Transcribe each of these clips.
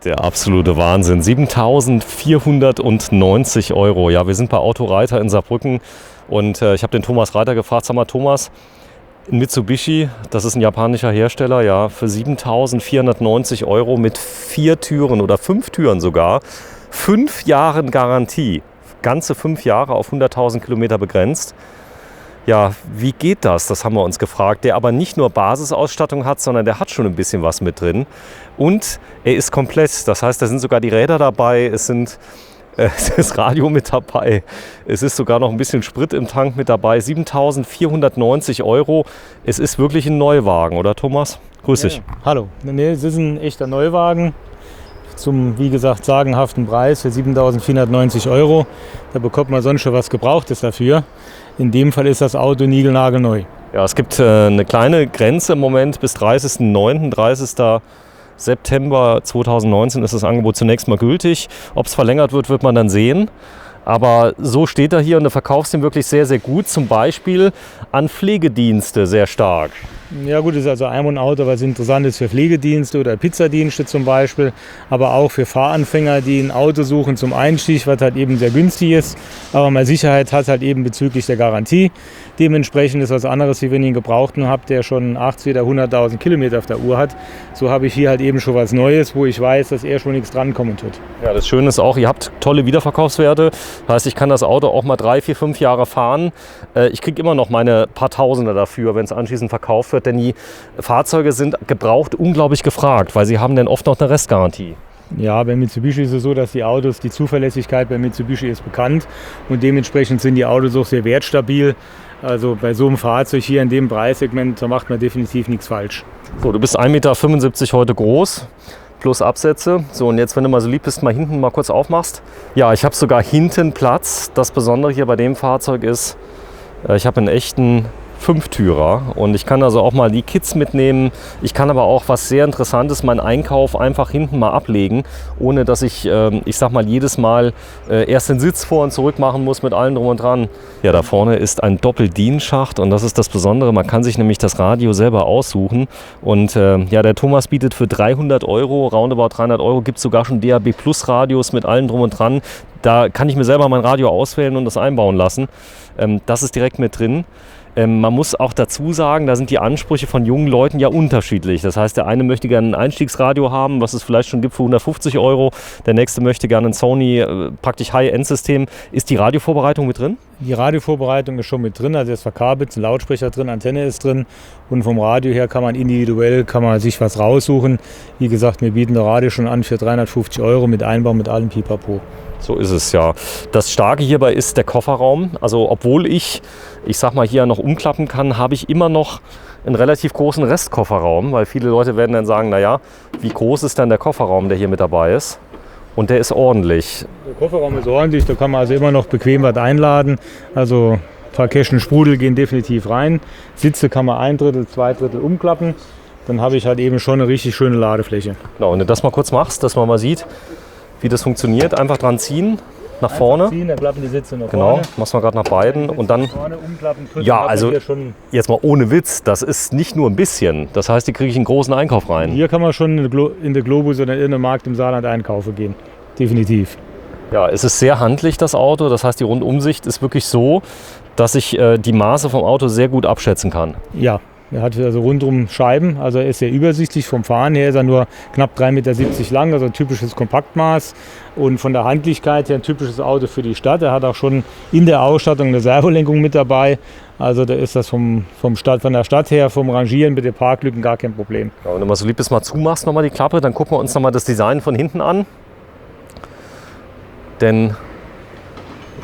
Der absolute Wahnsinn. 7.490 Euro. Ja, wir sind bei Autoreiter in Saarbrücken und ich habe den Thomas Reiter gefragt, sag mal Thomas, ein Mitsubishi, das ist ein japanischer Hersteller, ja, für 7.490 Euro mit 4 Türen oder 5 Türen sogar, 5 Jahren Garantie, ganze 5 Jahre auf 100.000 Kilometer begrenzt. Ja, wie geht das? Das haben wir uns gefragt. Der aber nicht nur Basisausstattung hat, sondern der hat schon ein bisschen was mit drin. Und er ist komplett. Das heißt, da sind sogar die Räder dabei, es ist das Radio mit dabei. Es ist sogar noch ein bisschen Sprit im Tank mit dabei. 7.490 Euro. Es ist wirklich ein Neuwagen, oder Thomas? Grüß dich. Ja. Hallo. Nee, es ist ein echter Neuwagen. Zum, wie gesagt, sagenhaften Preis für 7.490 Euro. Da bekommt man sonst schon was Gebrauchtes dafür. In dem Fall ist das Auto niegelnagelneu. Ja, es gibt eine kleine Grenze im Moment bis 30.09., 30. September 2019 ist das Angebot zunächst mal gültig. Ob es verlängert wird, wird man dann sehen. Aber so steht er hier und du verkaufst ihn wirklich sehr, sehr gut. Zum Beispiel an Pflegedienste sehr stark. Ja gut, das ist also ein Auto, was interessant ist für Pflegedienste oder Pizzadienste zum Beispiel, aber auch für Fahranfänger, die ein Auto suchen zum Einstieg, was halt eben sehr günstig ist, aber mal Sicherheit hat halt eben bezüglich der Garantie. Dementsprechend ist was anderes, wie wenn ihr einen Gebrauchten habt, der schon 80 oder 100.000 Kilometer auf der Uhr hat. So habe ich hier halt eben schon was Neues, wo ich weiß, dass er schon nichts drankommen tut. Ja, das Schöne ist auch, ihr habt tolle Wiederverkaufswerte. Das heißt, ich kann das Auto auch mal 3, 4, 5 Jahre fahren. Ich kriege immer noch meine paar Tausender dafür, wenn es anschließend verkauft wird. Denn die Fahrzeuge sind gebraucht unglaublich gefragt, weil sie haben dann oft noch eine Restgarantie. Ja, bei Mitsubishi ist es so, dass die Autos, die Zuverlässigkeit bei Mitsubishi ist bekannt und dementsprechend sind die Autos auch sehr wertstabil. Also bei so einem Fahrzeug hier in dem Preissegment, da macht man definitiv nichts falsch. So, du bist 1,75 Meter heute groß, plus Absätze. So, und jetzt, wenn du mal so lieb bist, mal hinten mal kurz aufmachst. Ja, ich habe sogar hinten Platz. Das Besondere hier bei dem Fahrzeug ist, ich habe einen echten 5-Türer und ich kann also auch mal die Kids mitnehmen. Ich kann aber auch, was sehr interessant ist, meinen Einkauf einfach hinten mal ablegen, ohne dass ich sag mal, jedes Mal erst den Sitz vor und zurück machen muss mit allem drum und dran. Ja, da vorne ist ein Doppeldienstschacht und das ist das Besondere. Man kann sich nämlich das Radio selber aussuchen und ja, der Thomas bietet für 300 Euro, roundabout 300 Euro, gibt es sogar schon DAB Plus Radios mit allem drum und dran. Da kann ich mir selber mein Radio auswählen und das einbauen lassen. Das ist direkt mit drin. Man muss auch dazu sagen, da sind die Ansprüche von jungen Leuten ja unterschiedlich. Das heißt, der eine möchte gerne ein Einstiegsradio haben, was es vielleicht schon gibt für 150 Euro. Der nächste möchte gerne ein Sony, praktisch High-End-System. Ist die Radiovorbereitung mit drin? Die Radiovorbereitung ist schon mit drin. Also ist verkabelt, ein Lautsprecher drin, Antenne ist drin. Und vom Radio her kann man sich was raussuchen. Wie gesagt, wir bieten das Radio schon an für 350 Euro mit Einbau, mit allem Pipapo. So ist es, ja. Das Starke hierbei ist der Kofferraum. Also obwohl ich sag mal, hier noch umklappen kann, habe ich immer noch einen relativ großen Restkofferraum, weil viele Leute werden dann sagen, naja, wie groß ist denn der Kofferraum, der hier mit dabei ist? Und der ist ordentlich. Der Kofferraum ist ordentlich, da kann man also immer noch bequem was einladen. Also ein paar Kästen Sprudel gehen definitiv rein. Sitze kann man 1/3, 2/3 umklappen. Dann habe ich halt eben schon eine richtig schöne Ladefläche. Genau, wenn du das mal kurz machst, dass man mal sieht, wie das funktioniert. Einfach dran ziehen, nach vorne. Ziehen, dann klappen die Sitze nach genau, vorne. machst mal gerade nach beiden und dann. Vorne umklappen, ja, also jetzt mal ohne Witz, das ist nicht nur ein bisschen. Das heißt, hier kriege ich einen großen Einkauf rein. Hier kann man schon in der Globus oder in den Markt im Saarland einkaufen gehen. Definitiv. Ja, es ist sehr handlich, das Auto. Das heißt, die Rundumsicht ist wirklich so, dass ich die Maße vom Auto sehr gut abschätzen kann. Ja. Er hat also rundum Scheiben, also er ist sehr übersichtlich. Vom Fahren her ist er nur knapp 3,70 Meter lang, also ein typisches Kompaktmaß. Und von der Handlichkeit her ein typisches Auto für die Stadt. Er hat auch schon in der Ausstattung eine Servolenkung mit dabei. Also da ist das von der Stadt her, vom Rangieren mit den Parklücken gar kein Problem. Ja, wenn du mal so lieb bist, mal zumachst nochmal die Klappe, dann gucken wir uns nochmal das Design von hinten an. Denn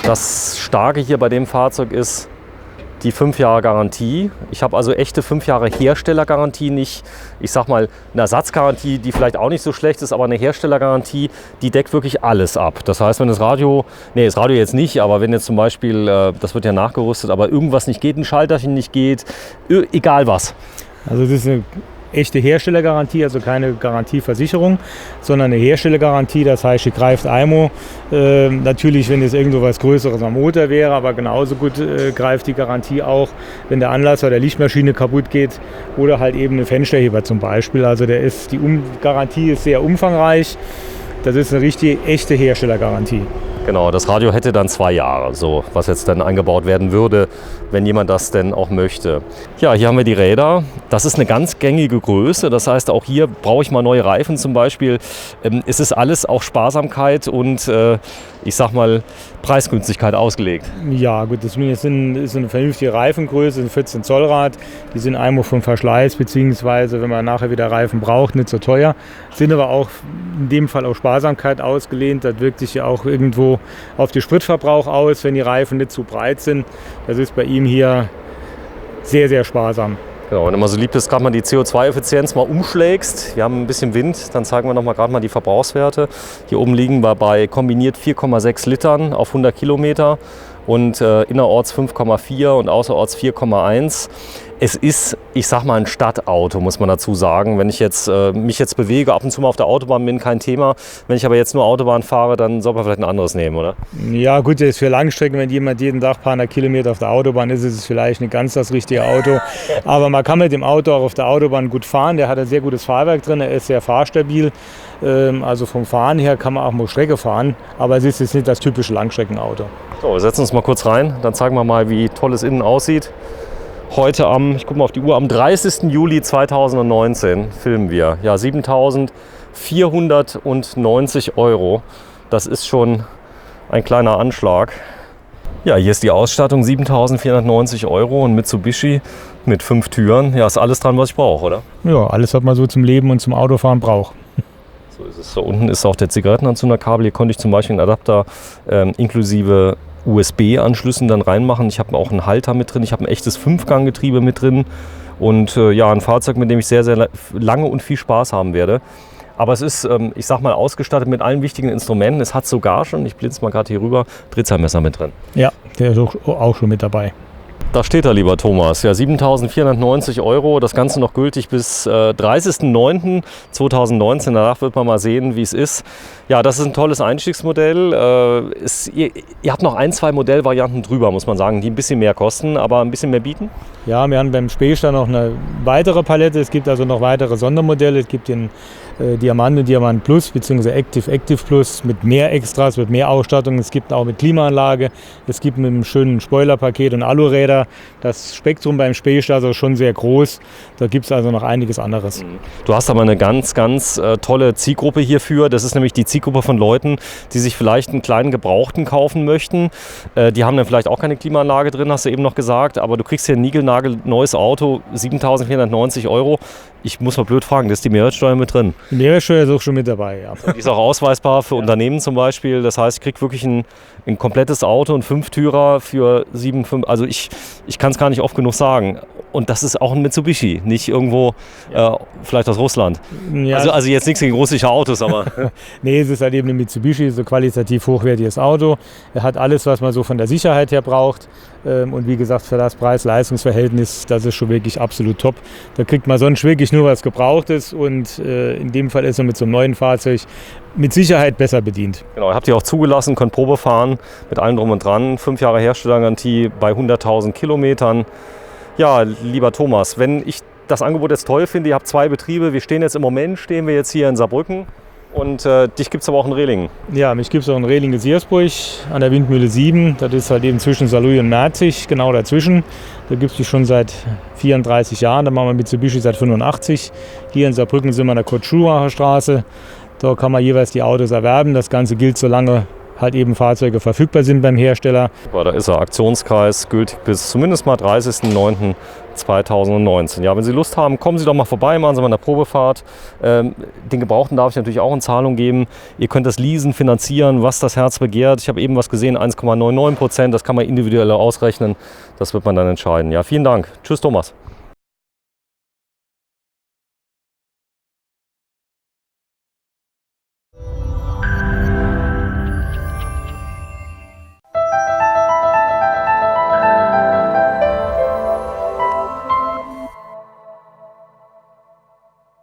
das Starke hier bei dem Fahrzeug ist die 5 Jahre Garantie. Ich habe also echte 5 Jahre Herstellergarantie, nicht, ich sag mal, eine Ersatzgarantie, die vielleicht auch nicht so schlecht ist, aber eine Herstellergarantie, die deckt wirklich alles ab. Das heißt, wenn das Radio jetzt nicht, aber wenn jetzt zum Beispiel, das wird ja nachgerüstet, aber irgendwas nicht geht, ein Schalterchen nicht geht, egal was. Also das ist eine echte Herstellergarantie, also keine Garantieversicherung, sondern eine Herstellergarantie. Das heißt, die greift IMO. Natürlich, wenn es irgendwo was Größeres am Motor wäre, aber genauso gut greift die Garantie auch, wenn der Anlasser der Lichtmaschine kaputt geht oder halt eben ein Fensterheber zum Beispiel. Also die Garantie ist sehr umfangreich. Das ist eine richtig echte Herstellergarantie. Genau, das Radio hätte dann 2 Jahre, so was jetzt dann eingebaut werden würde, wenn jemand das denn auch möchte. Ja, hier haben wir die Räder. Das ist eine ganz gängige Größe. Das heißt, auch hier brauche ich mal neue Reifen zum Beispiel. Es ist alles auf Sparsamkeit und ich sag mal Preisgünstigkeit ausgelegt. Ja, gut, das ist eine vernünftige Reifengröße, ein 14 Zoll Rad. Die sind einmal vom Verschleiß, beziehungsweise wenn man nachher wieder Reifen braucht, nicht so teuer. Sind aber auch in dem Fall auf Sparsamkeit ausgelehnt. Das wirkt sich ja auch irgendwo auf den Spritverbrauch aus, wenn die Reifen nicht zu breit sind. Das ist bei ihm hier sehr, sehr sparsam. Genau, wenn du mal so lieb bist, gerade mal die CO2-Effizienz mal umschlägst. Wir haben ein bisschen Wind, dann zeigen wir noch mal gerade mal die Verbrauchswerte. Hier oben liegen wir bei kombiniert 4,6 Litern auf 100 Kilometer und innerorts 5,4 und außerorts 4,1. Es ist, ich sag mal, ein Stadtauto, muss man dazu sagen. Wenn ich jetzt, mich jetzt bewege, ab und zu mal auf der Autobahn bin, kein Thema. Wenn ich aber jetzt nur Autobahn fahre, dann soll man vielleicht ein anderes nehmen, oder? Ja gut, das ist für Langstrecken, wenn jemand jeden Tag ein paar 100 Kilometer auf der Autobahn ist, ist es vielleicht nicht ganz das richtige Auto. Aber man kann mit dem Auto auch auf der Autobahn gut fahren. Der hat ein sehr gutes Fahrwerk drin, er ist sehr fahrstabil. Also vom Fahren her kann man auch mal Strecke fahren. Aber es ist jetzt nicht das typische Langstreckenauto. So, wir setzen uns mal kurz rein, dann zeigen wir mal, wie toll es innen aussieht. Heute ich gucke mal auf die Uhr, am 30. Juli 2019 filmen wir. Ja, 7.490 €. Das ist schon ein kleiner Anschlag. Ja, hier ist die Ausstattung, 7.490 € und Mitsubishi mit 5 Türen. Ja, ist alles dran, was ich brauche, oder? Ja, alles, was man so zum Leben und zum Autofahren braucht. So ist es. Da unten ist auch der Zigarettenanzünderkabel. Hier konnte ich zum Beispiel einen Adapter inklusive USB-Anschlüssen dann reinmachen. Ich habe auch einen Halter mit drin. Ich habe ein echtes 5-Gang-Getriebe mit drin. Und ja, ein Fahrzeug, mit dem ich sehr, sehr lange und viel Spaß haben werde. Aber es ist, ich sag mal, ausgestattet mit allen wichtigen Instrumenten. Es hat sogar schon, ich blitze mal gerade hier rüber, Drehzahlmesser mit drin. Ja, der ist auch schon mit dabei. Da steht er, lieber Thomas. Ja, 7.490 €. Das Ganze noch gültig bis 30.09.2019. Danach wird man mal sehen, wie es ist. Ja, das ist ein tolles Einstiegsmodell. Ihr habt noch 1, 2 Modellvarianten drüber, muss man sagen, die ein bisschen mehr kosten, aber ein bisschen mehr bieten. Ja, wir haben beim Speedster noch eine weitere Palette. Es gibt also noch weitere Sondermodelle. Es gibt den Diamant und Diamant Plus bzw. Active Plus mit mehr Extras, mit mehr Ausstattung. Es gibt auch mit Klimaanlage. Es gibt mit einem schönen Spoilerpaket und Aluräder. Das Spektrum beim Speedster ist schon sehr groß. Da gibt es also noch einiges anderes. Du hast aber eine ganz, ganz tolle Zielgruppe hierfür. Das ist nämlich die Zielgruppe von Leuten, die sich vielleicht einen kleinen Gebrauchten kaufen möchten. Die haben dann vielleicht auch keine Klimaanlage drin, hast du eben noch gesagt. Aber du kriegst hier ein niegelnagelneues Auto, 7.490 €. Ich muss mal blöd fragen, ist die Mehrwertsteuer mit drin? Die Mehrwertsteuer ist auch schon mit dabei, ja. Die ist auch ausweisbar für Unternehmen zum Beispiel. Das heißt, ich kriege wirklich ein komplettes Auto, einen 5-Türer für 7,5. Also ich kann es gar nicht oft genug sagen. Und das ist auch ein Mitsubishi, nicht irgendwo vielleicht aus Russland. Ja. Also jetzt nichts gegen russische Autos, aber... Nee, es ist halt eben ein Mitsubishi, so qualitativ hochwertiges Auto. Er hat alles, was man so von der Sicherheit her braucht. Und wie gesagt, für das Preis-Leistungs-Verhältnis, das ist schon wirklich absolut top. Da kriegt man sonst wirklich nur was Gebrauchtes und in dem Fall ist er mit so einem neuen Fahrzeug mit Sicherheit besser bedient. Genau, ihr habt ihr auch zugelassen, könnt Probe fahren mit allem drum und dran. 5 Jahre Herstellergarantie bei 100.000 Kilometern. Ja, lieber Thomas, wenn ich das Angebot jetzt toll finde, ihr habt 2 Betriebe, stehen wir jetzt hier in Saarbrücken. Und dich gibt es aber auch in Rehlingen. Ja, mich gibt es auch in Rehlingen-Siersburg an der Windmühle 7. Das ist halt eben zwischen Saarlouis und Merzig, genau dazwischen. Da gibt es die schon seit 34 Jahren. Da machen wir Mitsubishi seit 85. Hier in Saarbrücken sind wir an der Kurt-Schumacher Straße. Da kann man jeweils die Autos erwerben. Das Ganze gilt, solange halt eben Fahrzeuge verfügbar sind beim Hersteller. Da ist er, Aktionskreis, gültig bis zumindest mal 30.09.2019. Ja, wenn Sie Lust haben, kommen Sie doch mal vorbei, machen Sie mal eine Probefahrt. Den Gebrauchten darf ich natürlich auch in Zahlung geben. Ihr könnt das leasen, finanzieren, was das Herz begehrt. Ich habe eben was gesehen, 1,99%. Das kann man individuell ausrechnen. Das wird man dann entscheiden. Ja, vielen Dank. Tschüss, Thomas.